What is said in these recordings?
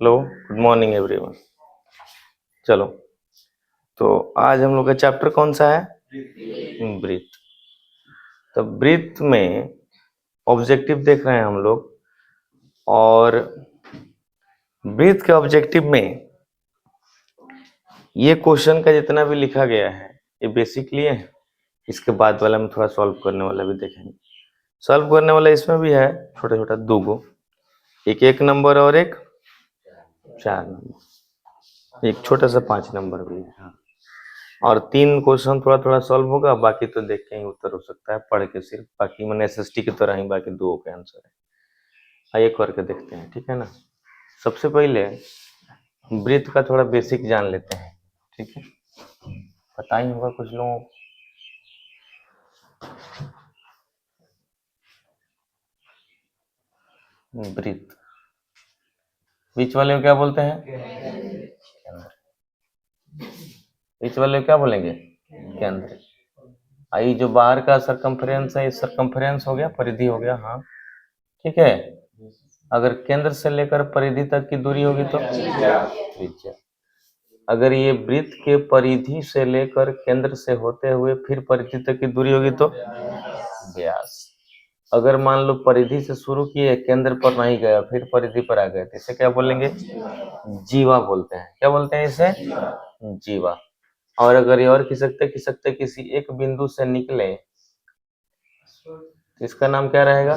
Hello, good morning everyone. चलो, तो आज हम लोग का चैप्टर कौन सा है? ब्रीथ। तो ब्रीथ में ऑब्जेक्टिव देख रहे हैं हम लोग, और ब्रीथ के ऑब्जेक्टिव में ये क्वेश्चन का जितना भी लिखा गया है ये बेसिकली है। इसके बाद वाला में थोड़ा सॉल्व करने वाला भी देखेंगे। सॉल्व करने वाला इसमें भी है छोटा छोटा दो गो, एक 1 नंबर और एक 4 नंबर, एक छोटा सा 5 नंबर भी है। हाँ, और 3 क्वेश्चन थोड़ा थोड़ा सॉल्व होगा, बाकी तो देख के ही उत्तर हो सकता है पढ़ के सिर्फ। बाकी मैंने एसएसटी की तरह ही बाकी 2 के आंसर है। आइए करके देखते हैं, ठीक है ना। सबसे पहले ब्रीथ का थोड़ा बेसिक जान लेते हैं, ठीक है। पता ही होगा कुछ लोगों को। ब्रीथ बीच वाले को क्या बोलते हैं? केंद्र। बीच वाले को क्या बोलेंगे? केंद्र। आई जो बाहर का सरकमफ्रेंस है, ये सरकमफ्रेंस हो गया, परिधि हो गया। हाँ ठीक है। अगर केंद्र से लेकर परिधि तक की दूरी होगी तो त्रिज्या। अगर ये वृत्त के परिधि से लेकर केंद्र से होते हुए फिर परिधि तक की दूरी होगी तो व्यास। अगर मान लो परिधि से शुरू किए, केंद्र पर नहीं गया, फिर परिधि पर आ गए, तो इसे क्या बोलेंगे? जीवा बोलते हैं। क्या बोलते हैं इसे? जीवा। और अगर ये और खिसकते किसी एक बिंदु से निकले तो इसका नाम क्या रहेगा?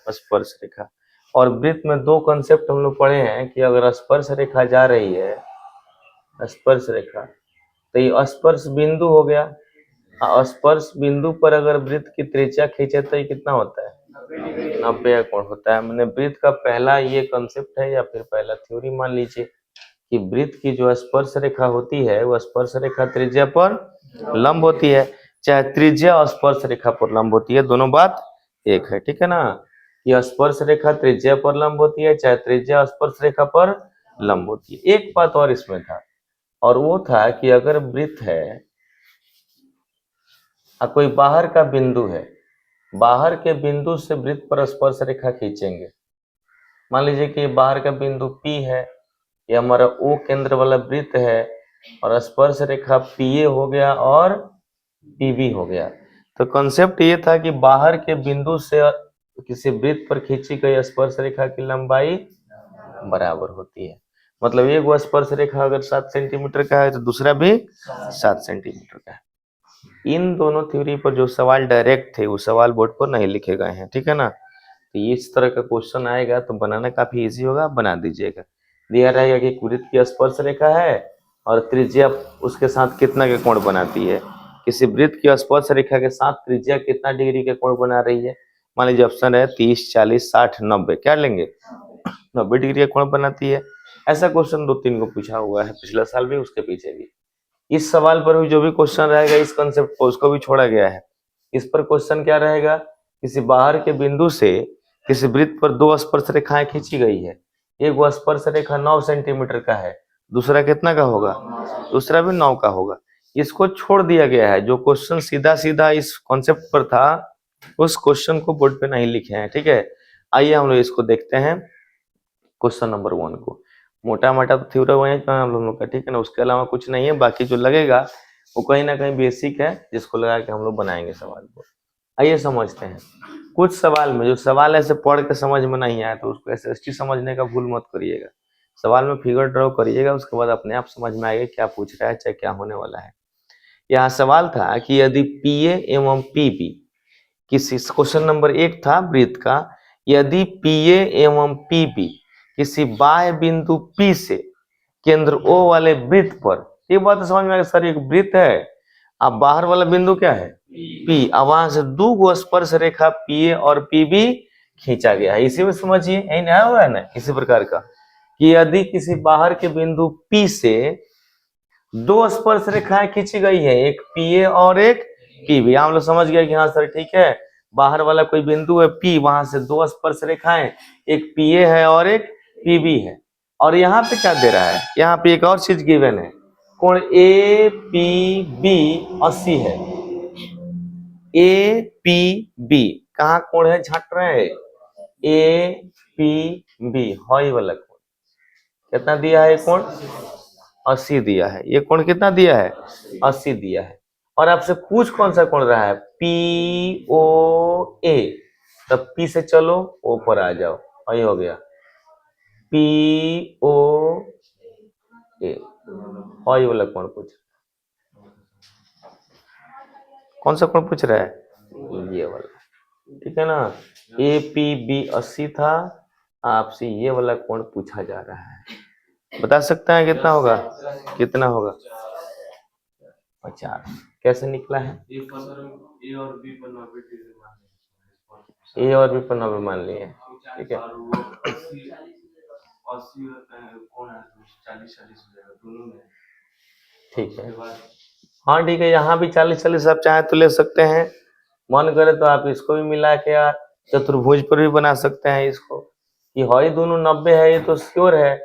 स्पर्श रेखा। और वृत्त में 2 कंसेप्ट हम लोग पढ़े हैं कि अगर स्पर्श रेखा जा रही है, स्पर्श रेखा, तो ये स्पर्श बिंदु हो गया। स्पर्श बिंदु पर अगर वृत्त की त्रिज्या खींचे तो ये कितना होता है? 90 कोण होता है। मैंने वृत्त का पहला ये कंसेप्ट है या फिर पहला थ्योरी मान लीजिए कि वृत्त की जो स्पर्श रेखा होती है वो स्पर्श रेखा त्रिज्या पर लंब होती है, चाहे त्रिज्या और स्पर्श रेखा पर लंब होती है, दोनों बात एक है, ठीक है ना। यह स्पर्श रेखा त्रिज्या पर लंब होती है, चाहे त्रिज्या स्पर्श रेखा पर लंब होती है। एक बात और इसमें था, और वो था कि अगर वृत्त है और कोई बाहर का बिंदु है, बाहर के बिंदु से वृत्त पर स्पर्श रेखा खींचेंगे। मान लीजिए कि बाहर का बिंदु P है, ये हमारा O केंद्र वाला वृत्त है, और स्पर्श रेखा PA हो गया और PB हो गया। तो कॉन्सेप्ट ये था कि बाहर के बिंदु से किसी वृत्त पर खींची गई स्पर्श रेखा की लंबाई बराबर होती है। मतलब एक वो स्पर्श रेखा अगर 7 सेंटीमीटर का है तो दूसरा भी 7 सेंटीमीटर का है। इन दोनों थ्योरी पर जो सवाल डायरेक्ट थे वो सवाल बोर्ड पर नहीं लिखे गए हैं, ठीक है ना। तो इस तरह का क्वेश्चन आएगा तो बनाना काफी इजी होगा, बना दीजिएगा। दिया रहेगा कि वृत्त की स्पर्श रेखा है और त्रिज्या उसके साथ कितना के कोण बनाती है। किसी वृत्त की स्पर्श रेखा के साथ त्रिज्या कितना डिग्री के कोण बना रही है। मान लीजिए ऑप्शन है 30, 40, 60, 90, क्या लेंगे? 90 डिग्री का कोण बनाती है। ऐसा क्वेश्चन 2-3 को पूछा हुआ है पिछला साल भी, उसके पीछे भी। इस सवाल पर भी जो भी क्वेश्चन रहेगा इस कंसेप्ट को, उसको भी छोड़ा गया है। इस पर क्वेश्चन क्या रहेगा? किसी बाहर के बिंदु से किसी वृत्त पर 2 स्पर्श रेखाएं खींची गई है। एक वो स्पर्श रेखा 9 सेंटीमीटर का है, दूसरा कितना का होगा? दूसरा भी 9 का होगा। इसको छोड़ दिया गया है। जो क्वेश्चन सीधा सीधा इस कॉन्सेप्ट पर था उस क्वेश्चन को बोर्ड पे नहीं लिखे हैं, ठीक है। आइए हम लोग इसको देखते हैं, क्वेश्चन नंबर 1 को। मोटा मोटा तो थ्योरी वही हम लोग का, ठीक है ना। उसके अलावा कुछ नहीं है, बाकी जो लगेगा वो कहीं ना कहीं बेसिक है, जिसको लगा के हम लोग बनाएंगे सवाल को। आइए समझते हैं। कुछ सवाल में जो सवाल ऐसे पढ़ के समझ में नहीं आया तो उसको एसएसटी समझने का भूल मत करिएगा। सवाल में फिगर ड्रॉ करिएगा, उसके बाद अपने आप समझ में आएगा क्या पूछ रहा है, चाहे क्या होने वाला है। यहाँ सवाल था कि यदि PA एवं PB, किसी क्वेश्चन नंबर 1 था वृत्त का, यदि PA एवं PB किसी बाह्य बिंदु P से केंद्र O वाले वृत्त पर, ये बात समझ में आएगा सर, एक वृत्त है, अब बाहर वाला बिंदु क्या है? P। अब वहां से 2 गो स्पर्श रेखा PA और PB खींचा गया है। इसी में समझिए, यही नया हुआ है ना इसी प्रकार का, कि यदि किसी बाहर के बिंदु P से 2 स्पर्श रेखाएं खींची गई है, एक PA और एक PB। हम लोग समझ गए कि हाँ सर ठीक है, बाहर वाला कोई बिंदु है P, वहां से 2 स्पर्श रेखाएं, एक PA है और एक PB है। और यहाँ पे क्या दे रहा है? यहाँ पे एक और चीज गिवन है, कोण APB 80 है। APB कहाँ कोण है? झाट रहे हैं, APB हॉई वाला कोण। कितना दिया है ये कोण? 80 दिया है। ये कोण कितना दिया है? 80 दिया है। और आपसे पूछ कौन सा कोण रहा है? पी ओ ए। तब पी से चलो ओ पर आ जाओ, वही हो गया पी ओ ए। और ये वाला कोण पूछ, कौन सा कोण पूछ रहा है? ये वाला, ठीक है ना। ए पी बी 80 था, आपसे ये वाला कोण पूछा जा रहा है। बता सकते हैं कितना होगा? कितना होगा? 50। कैसे निकला है? ए और बी पर 90 मान लिए, ठीक है। ठीक है, हाँ ठीक है, यहाँ भी 40-40 आप चाहे तो ले सकते हैं। मन करे तो आप इसको भी मिला के चतुर्भुज पर भी बना सकते हैं इसको, कि हई दोनों 90 है, ये तो श्योर है,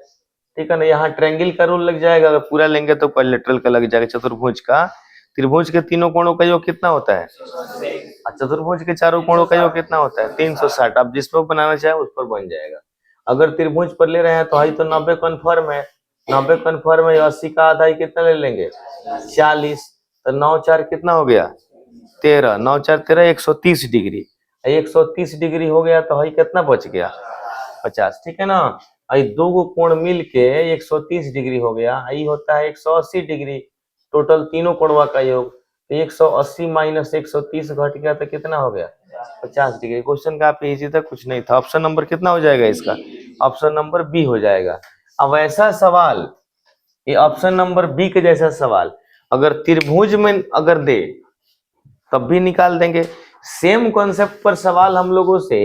ठीक है ना। यहाँ ट्रायंगल का रूल लग जाएगा, अगर पूरा लेंगे तो क्वाड्रिलेटरल का लग जाएगा। चतुर्भुज का, त्रिभुज के तीनों कोणों का योग कितना होता है? और चतुर्भुज के चारों कोणों का योग कितना होता है? 360। आप जिस पर बनाना चाहे उस पर बन जाएगा। अगर त्रिभुज पर ले रहे हैं तो हई तो 90 कन्फर्म है, 90 कन्फर्म है। 80 का आधा ही कितना ले लेंगे? 40। तो 9 4 कितना हो गया? 13। 9 4 13, 130 डिग्री। 130 डिग्री हो गया तो हई कितना बच गया? 50, ठीक है ना। आई दो को कोण मिल के 130 डिग्री हो गया, आई होता है 180 डिग्री। टोटल तीनों कोणवा का योग, तो 180 माइनस 130 घट गया तो कितना हो गया? 50 डिग्री। क्वेश्चन काफी इजी था, कुछ नहीं था। ऑप्शन नंबर कितना हो जाएगा इसका? ऑप्शन नंबर बी हो जाएगा। अब ऐसा सवाल, ये ऑप्शन नंबर बी के जैसा सवाल अगर त्रिभुज में अगर दे तब भी निकाल देंगे। सेम कॉन्सेप्ट पर सवाल हम लोगों से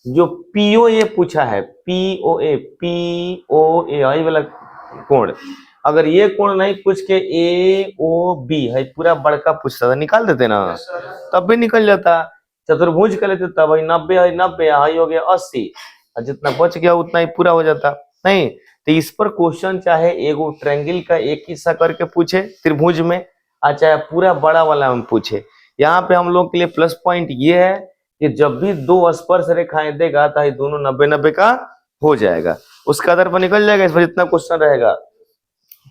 जो पीओ ए पूछा है, पीओ ए आई वाला कोण, अगर ये कोण नहीं पूछ के ए ओ बी है पूरा बड़का पूछता था, निकाल देते ना, तब भी निकल जाता। चतुर्भुज कर लेते तब 90 है, 90 हाई हो गया 80, और जितना बच गया उतना ही पूरा हो जाता। नहीं तो इस पर क्वेश्चन चाहे एगो ट्रायंगल का एक हिस्सा करके पूछे त्रिभुज में, और चाहे पूरा बड़ा वाला में पूछे, यहाँ पे हम लोग के लिए प्लस पॉइंट ये है कि जब भी दो स्पर्श रेखाएं देगा तो दोनों 90-90 का हो जाएगा, उसका आधार पर निकल जाएगा। इस पर जितना क्वेश्चन रहेगा।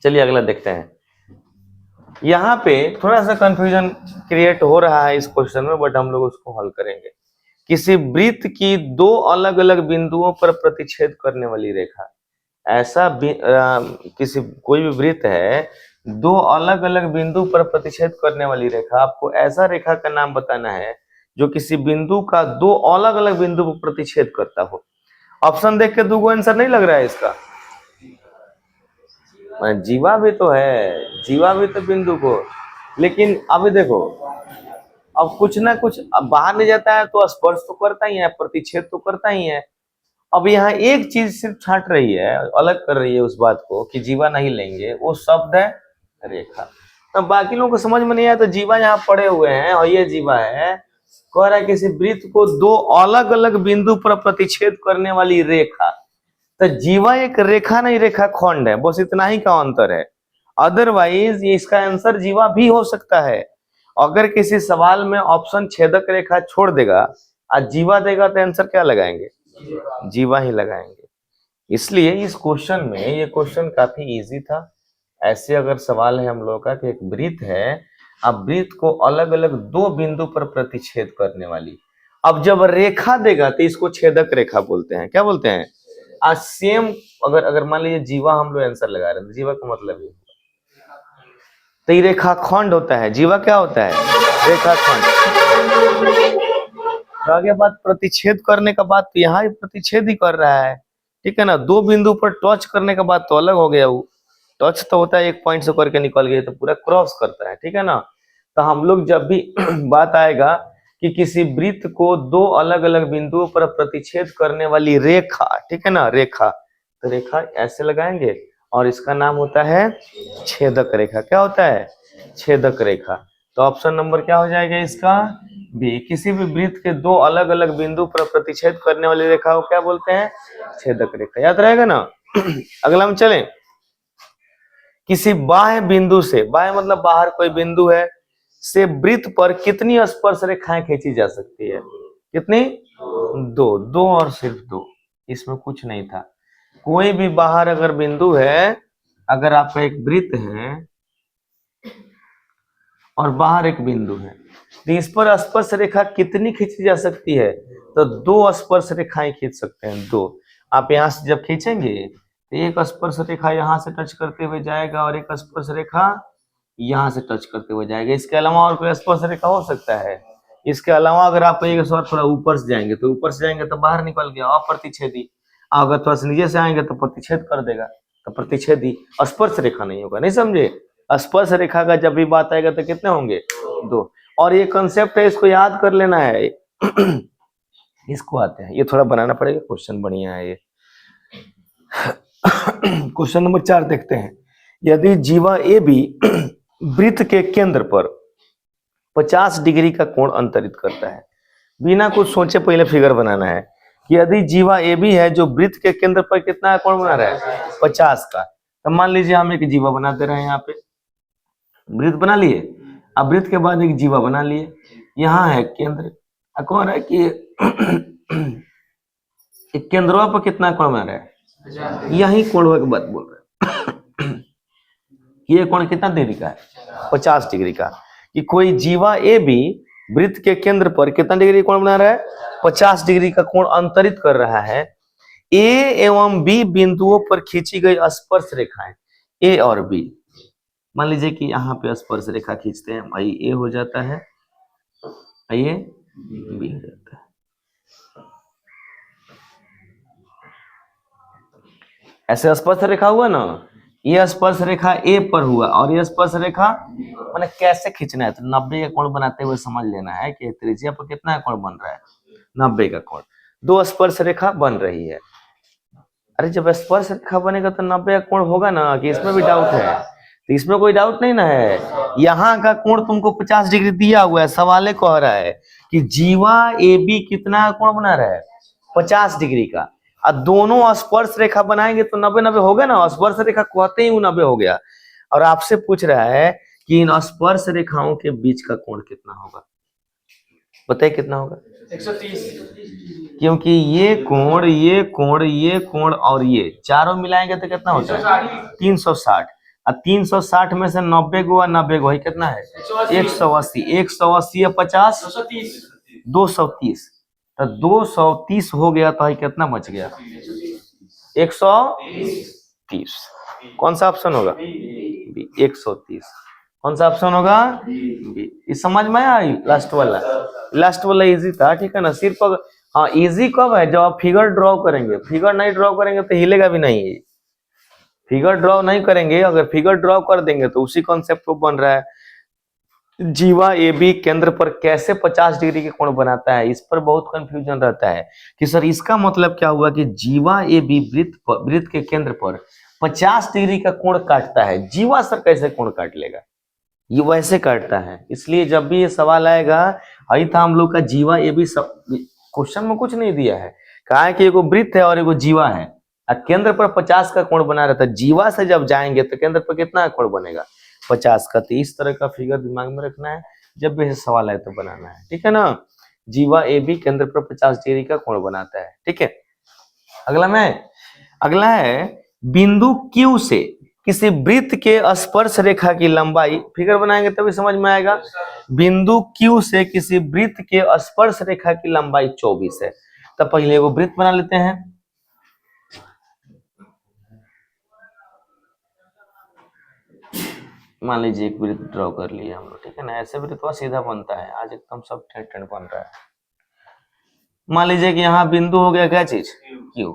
चलिए अगला देखते हैं। यहाँ पे थोड़ा सा कंफ्यूजन क्रिएट हो रहा है इस क्वेश्चन में, बट हम लोग उसको हल करेंगे। किसी वृत्त की दो अलग अलग बिंदुओं पर प्रतिच्छेद करने वाली रेखा, ऐसा किसी कोई भी वृत्त है, दो अलग अलग बिंदु पर प्रतिच्छेद करने वाली रेखा, आपको ऐसा रेखा का नाम बताना है जो किसी बिंदु का दो अलग अलग बिंदु पर प्रतिच्छेद करता हो। ऑप्शन देख के दो आंसर नहीं लग रहा है इसका? जीवा भी तो है, जीवा भी तो बिंदु को, लेकिन अभी देखो, अब कुछ ना कुछ अब बाहर नहीं जाता है तो स्पर्श तो करता ही है, प्रतिच्छेद तो करता ही है। अब यहाँ एक चीज सिर्फ छांट रही है, अलग कर रही है उस बात को कि जीवा नहीं लेंगे, वो शब्द है रेखा। अब बाकी लोगों को समझ में नहीं आया तो जीवा यहाँ पड़े हुए हैं, और ये जीवा है, कह रहा है किसी वृत्त को दो अलग अलग बिंदु पर प्रतिच्छेद करने वाली रेखा। तो जीवा एक रेखा नहीं, रेखा खंड है, बस इतना ही का अंतर है। अदरवाइज ये इसका आंसर जीवा भी हो सकता है। अगर किसी सवाल में ऑप्शन छेदक रेखा छोड़ देगा और जीवा देगा तो आंसर क्या लगाएंगे? जीवा ही लगाएंगे। इसलिए इस क्वेश्चन में, ये क्वेश्चन काफी इजी था। ऐसे अगर सवाल है हम लोग का कि एक वृत्त है, अब वृत्त को अलग अलग दो बिंदु पर प्रतिच्छेद करने वाली, अब जब रेखा देगा तो इसको छेदक रेखा बोलते हैं। क्या बोलते हैं? आज सेम अगर अगर मान लीजिए जीवा हम लोग आंसर लगा रहे हैं, जीवा का मतलब ये, तो ये रेखा खंड होता है। जीवा क्या होता है? रेखा खंड। तो आगे बात प्रतिच्छेद करने का बात, तो यहाँ प्रतिच्छेद ही कर रहा है, ठीक है ना। दो बिंदु पर टच करने का बात तो अलग हो गया। वो टच तो होता है एक पॉइंट से करके निकल गया, तो पूरा क्रॉस करता है, ठीक है ना। तो हम लोग जब भी बात आएगा कि किसी वृत्त को दो अलग अलग बिंदुओं पर प्रतिच्छेद करने वाली रेखा, ठीक है ना, रेखा, तो रेखा ऐसे लगाएंगे और इसका नाम होता है छेदक रेखा। क्या होता है? छेदक रेखा। तो ऑप्शन नंबर क्या हो जाएगा इसका? बी। किसी भी वृत्त के दो अलग अलग बिंदु पर प्रतिच्छेद करने वाली रेखा को क्या बोलते हैं? छेदक रेखा। याद रहेगा ना। अगला हम चलें। किसी बाह्य बिंदु से, बाह्य मतलब बाहर कोई बिंदु है, से वृत्त पर कितनी स्पर्श रेखाएं खींची जा सकती है? कितनी? दो। दो और सिर्फ दो, इसमें कुछ नहीं था। कोई भी बाहर अगर बिंदु है, अगर आपका एक वृत्त है और बाहर एक बिंदु है, तो इस पर स्पर्श रेखा कितनी खींची जा सकती है? तो 2 स्पर्श रेखाएं खींच सकते हैं, 2। आप यहां से जब खींचेंगे तो एक स्पर्श रेखा यहां से टच करते हुए जाएगा और एक स्पर्श रेखा यहां से टच करते हुए जाएगा। इसके अलावा और कोई स्पर्श रेखा हो सकता है? इसके अलावा अगर आप एक बार थोड़ा ऊपर से जाएंगे तो ऊपर से जाएंगे तो बाहर निकल गया अप्रतिच्छेदी, अगर थोड़ा सा नीचे से आएंगे तो प्रतिच्छेद कर देगा, तो प्रतिच्छेदी। स्पर्श रेखा नहीं होगा, नहीं समझे? स्पर्श रेखा का जब भी बात आएगा तो कितने होंगे? 2। और ये कंसेप्ट है, इसको याद कर लेना है। इसको आते हैं, ये थोड़ा बनाना पड़ेगा, क्वेश्चन बढ़िया है ये। क्वेश्चन नंबर 4 देखते हैं। यदि जीवा ए बी वृत्त के केंद्र पर 50 डिग्री का कोण अंतरित करता है, बिना कुछ सोचे पहले फिगर बनाना है कि यदि जीवा ए बी है जो वृत्त के केंद्र पर कितना कोण बना रहा है? 50 का। तो मान लीजिए हम एक जीवा बना दे रहे हैं, यहाँ पे वृत्त बना लिए, अब वृत्त के बाद एक जीवा बना लिए, यहाँ है केंद्र। कौन है कि केंद्रों पर कितना कोण बना रहा है? यही कोण की बात बोल रहे हैं। ये कोण कितना डिग्री का है? 50 डिग्री का। कि कोई जीवा ए बी वृत्त के केंद्र पर कितना डिग्री कोण बना रहा है? 50 डिग्री का कोण अंतरित कर रहा है। ए एवं बी बिंदुओं पर खींची गई स्पर्श रेखाएं ए और बी, मान लीजिए कि यहाँ पे स्पर्श रेखा खींचते हैं, आई ए हो जाता है, आई ए बी हो जाता है। ऐसे स्पर्श रेखा हुआ ना, ये स्पर्श रेखा ए पर हुआ और ये स्पर्श रेखा मैंने कैसे खींचना है? तो 90 का कोण बनाते हुए समझ लेना है कि त्रिज्या पर कितना कोण बन रहा है? 90 का कोण। 2 स्पर्श रेखा बन रही है। अरे जब स्पर्श रेखा बनेगा तो 90 का कोण होगा ना, कि इसमें भी डाउट है? तो इसमें कोई डाउट नहीं ना है। यहाँ का कोण तुमको 50 डिग्री दिया हुआ है, सवाल कह रहा है कि जीवा ए बी कितना कोण बना रहा है? 50 डिग्री का। और दोनों स्पर्श रेखा बनाएंगे तो 90-90 हो गया ना, स्पर्श रेखा कहते ही 90 हो गया। और आपसे पूछ रहा है कि इन स्पर्श रेखाओं के बीच का कोण कितना होगा? बताइए कितना होगा? 130। क्योंकि ये कोण, ये कोण, ये कोण और ये चारों मिलाएंगे तो कितना होता है? 360। और 360 में से 90 गो और 90 गो कितना है? 180। 180 और 50 230। तो 230 हो गया तो कितना बच गया? 130। कौन सा ऑप्शन होगा? बी, 130। कौन सा ऑप्शन होगा? बी। इस समझ में आई? लास्ट वाला, लास्ट वाला इजी था, ठीक है ना? सिर्फ हाँ, इजी कब है? जब आप फिगर ड्रॉ करेंगे। फिगर नहीं ड्रॉ करेंगे तो हिलेगा भी नहीं। फिगर ड्रॉ नहीं करेंगे, अगर फिगर ड्रॉ कर देंगे तो उसी कॉन्सेप्ट को बन रहा है। जीवा ए बी केंद्र पर कैसे 50 डिग्री के कोण बनाता है, इस पर बहुत कंफ्यूजन रहता है कि सर इसका मतलब क्या हुआ कि जीवा ए बी वृत्त के केंद्र पर 50 डिग्री का कोण काटता है। जीवा सर कैसे कोण काट लेगा? ये वैसे काटता है। इसलिए जब भी ये सवाल आएगा, अभी था हम लोग का जीवा ए बी, क्वेश्चन में कुछ नहीं दिया है, कहा है कि एगो वृत्त है और एगो जीवा है, केंद्र पर 50 का कोण बना रहता है। जीवा से जब जाएंगे तो केंद्र पर कितना कोण बनेगा? 50 का। तो इस तरह का फिगर दिमाग में रखना है, जब भी सवाल आए तो बनाना है, ठीक है ना? जीवा ए बी केंद्र पर 50 डिग्री का कोण बनाता है, ठीक है। अगला है बिंदु Q से किसी वृत्त के स्पर्श रेखा की लंबाई, फिगर बनाएंगे तभी समझ में आएगा। बिंदु Q से किसी वृत्त के स्पर्श रेखा की लंबाई 24 है। तो पहले वो वृत्त बना लेते हैं। मान लीजिए एक वृत्त ड्रॉ कर लिया हम लोग, ठीक है ना? ऐसे वृत्त सीधा बनता है, आज एकदम सब टेढ़ बन रहा है। मान लीजिए कि यहाँ बिंदु हो गया क्या चीज? Q।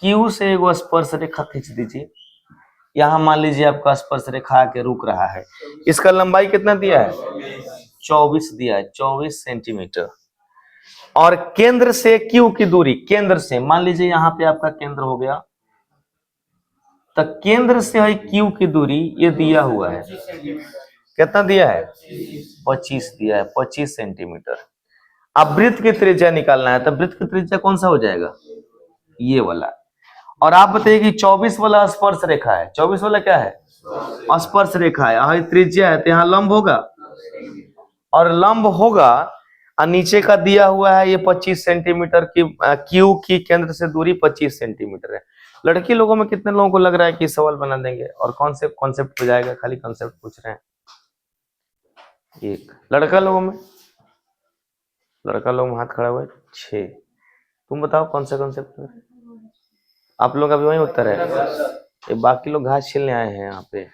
Q से एगो स्पर्श रेखा खींच दीजिए। यहाँ मान लीजिए आपका स्पर्श रेखा के रुक रहा है, इसका लंबाई कितना दिया है? 24 दिया है, 24 सेंटीमीटर। और केंद्र से Q की दूरी, केंद्र से मान लीजिए यहाँ पे आपका केंद्र हो गया, तो केंद्र से है Q की दूरी ये दिया हुआ है, कितना दिया है? 25 दिया है, 25 सेंटीमीटर। अब वृत्त की त्रिज्या निकालना है, तो वृत्त की त्रिज्या कौन सा हो जाएगा? ये वाला। और आप बताइए कि 24 वाला स्पर्श रेखा है, 24 वाला क्या है? स्पर्श रेखा है, यहाँ त्रिज्या है तो यहाँ लंब होगा, और लंब होगा, और नीचे का दिया हुआ है ये 25 सेंटीमीटर की, Q की केंद्र से दूरी 25 सेंटीमीटर है। लड़की लोगों में कितने लोगों को लग रहा है कि सवाल बना देंगे और कॉन्सेप्ट हो जाएगा, खाली कॉन्सेप्ट पूछ रहे हैं। एक लड़का लोगों में हाथ खड़ा हुआ है 6। तुम बताओ कौन सा कॉन्सेप्ट? आप लोग अभी वही उत्तर है, ये बाकी लोग घास छीलने आए हैं यहाँ पे।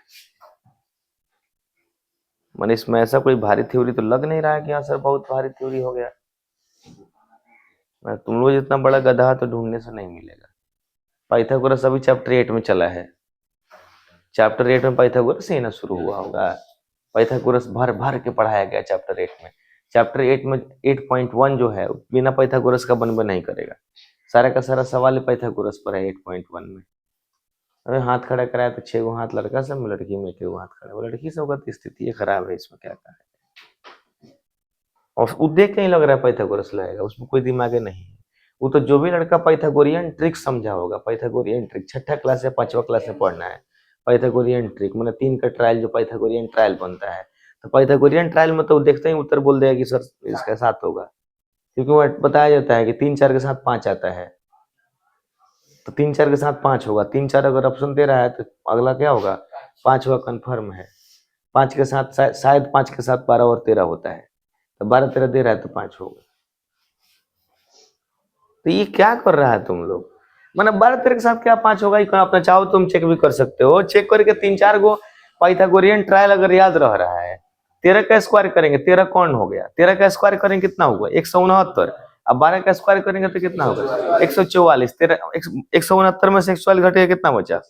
मैंने इसमें ऐसा कोई भारी थ्योरी तो लग नहीं रहा है कि हाँ सर बहुत भारी थ्योरी हो गया। तुम लोग जितना बड़ा गधा तो ढूंढने से नहीं मिलेगा। पाइथागोरस अभी चैप्टर 8 में चला है। चैप्टर 8 में पाइथागोरस ही ना शुरू हुआ होगा। पाइथागोरस भर भर के पढ़ाया गया चैप्टर 8 में। चैप्टर 8 में 8.1 जो है बिना पाइथागोरस का बनबे नहीं करेगा। सारा का सारा सवाल पाइथागोरस पर है 8.1 में। अरे हाथ खड़ा कराया तो 6 गो हाथ लड़का से, लड़की में 1 गो हाथ खड़ा। वो लड़की से होगा तो स्थिति खराब है, इसमें क्या कहा है। और वो देख के ही लग रहा है पाइथागोरस लगेगा, उसमें कोई दिमाग नहीं है। वो तो जो भी लड़का पाइथागोरियन ट्रिक समझा होगा, पाइथागोरियन ट्रिक 6ठा क्लास या 5वां क्लास में पढ़ना है। पाइथागोरियन ट्रिक मतलब 3 का ट्रायल जो पाइथागोरियन ट्रायल बनता है, तो पाइथागोरियन ट्रायल में तो देखते ही उत्तर बोल देगा कि सर इसका 7 होगा, क्योंकि वो बताया जाता है कि 3 4 के साथ 5 आता है, तो 3 4 के साथ 5 होगा। 3 4 अगर ऑप्शन दे रहा है तो अगला क्या होगा, 5 हुआ कन्फर्म है। 5 के साथ शायद 5 के साथ 12 और 13 होता है, तो 12 13 दे रहा है तो 5 होगा। तो ये क्या कर रहा है तुम लोग, मतलब 12 13 के साथ क्या 5 होगा, अपना चाहो तुम चेक भी कर सकते हो। चेक करके 3 4 गो पाइथागोरियन ट्रायल अगर याद रह रहा है, 13 का स्क्वायर करेंगे 13 कौन हो गया, 13 का स्क्वायर करेंगे कितना होगा 169। अब 12 का स्क्वायर करेंगे तो कितना होगा 144। 169 में से 144 घटेगा कितना बचा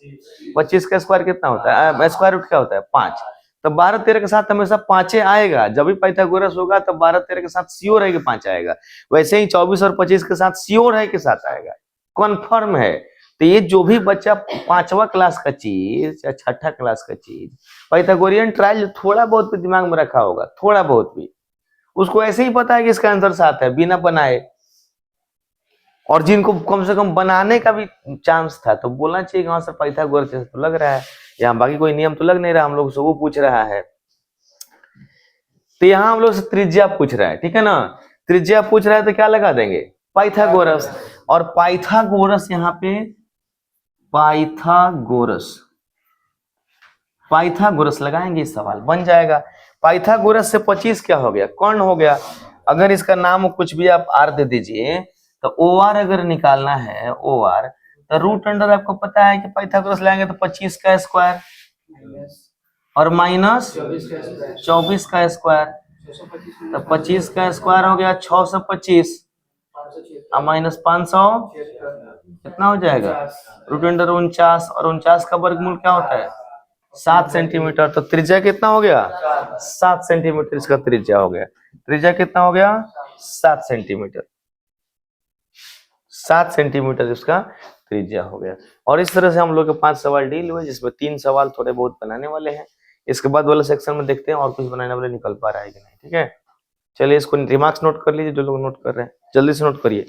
25 का स्क्वायर कितना होता है, स्क्वायर रूट क्या होता है 5। तो 12 13 के साथ हमेशा 5 आएगा। जब भी पाइथागोरस होगा तो 12 13 के साथ श्योर है कि 5 आएगा। वैसे ही 24 और 25 के साथ श्योर है कि 7 आएगा, कन्फर्म है। तो ये जो भी बच्चा 5वां क्लास का चीज या 6ठा क्लास का चीज पाइथागोरियन ट्रायल थोड़ा बहुत भी दिमाग में रखा होगा, थोड़ा बहुत भी, उसको ऐसे ही पता है कि इसका आंसर 7 है बिना बनाए। और जिनको कम से कम बनाने का भी चांस था तो बोलना चाहिए हाँ सर पाइथागोरस तो लग रहा है, यहाँ बाकी कोई नियम तो लग नहीं रहा। हम लोग से वो पूछ रहा है, तो यहाँ हम लोग से त्रिज्या पूछ रहा है, ठीक है ना। त्रिज्या पूछ रहा है तो क्या लगा देंगे पाइथागोरस। और पाइथागोरस यहाँ पे पाइथागोरस लगाएंगे, इस सवाल बन जाएगा। पाइथागोरस से 25 क्या हो गया, कर्ण हो गया। अगर इसका नाम कुछ भी आप आर दे दीजिए तो ओ आर अगर निकालना है, ओ आर तो रूट अंडर आपको पता है कि पाइथागोरस लाएंगे तो 25 का स्क्वायर और माइनस 24 का स्क्वायर, तो 25 का स्क्वायर हो गया 625 और माइनस 500 कितना हो जाएगा रूट अंडर 49, और 49 का वर्गमूल क्या होता है 7 सेंटीमीटर। तो त्रिज्या कितना हो गया 7 सेंटीमीटर इसका त्रिज्या हो गया। त्रिज्या कितना हो गया 7 सेंटीमीटर, 7 सेंटीमीटर इसका त्रिज्या हो गया। और इस तरह से हम लोग के 5 सवाल डील हुए, जिसमें 3 सवाल थोड़े बहुत बनाने वाले हैं। इसके बाद वाले सेक्शन में देखते हैं और कुछ बनाने वाले निकल पा रहा है कि नहीं, ठीक है। चलिए इसको रिमार्क्स नोट कर लीजिए जो लोग नोट कर रहे हैं, जल्दी से नोट करिए।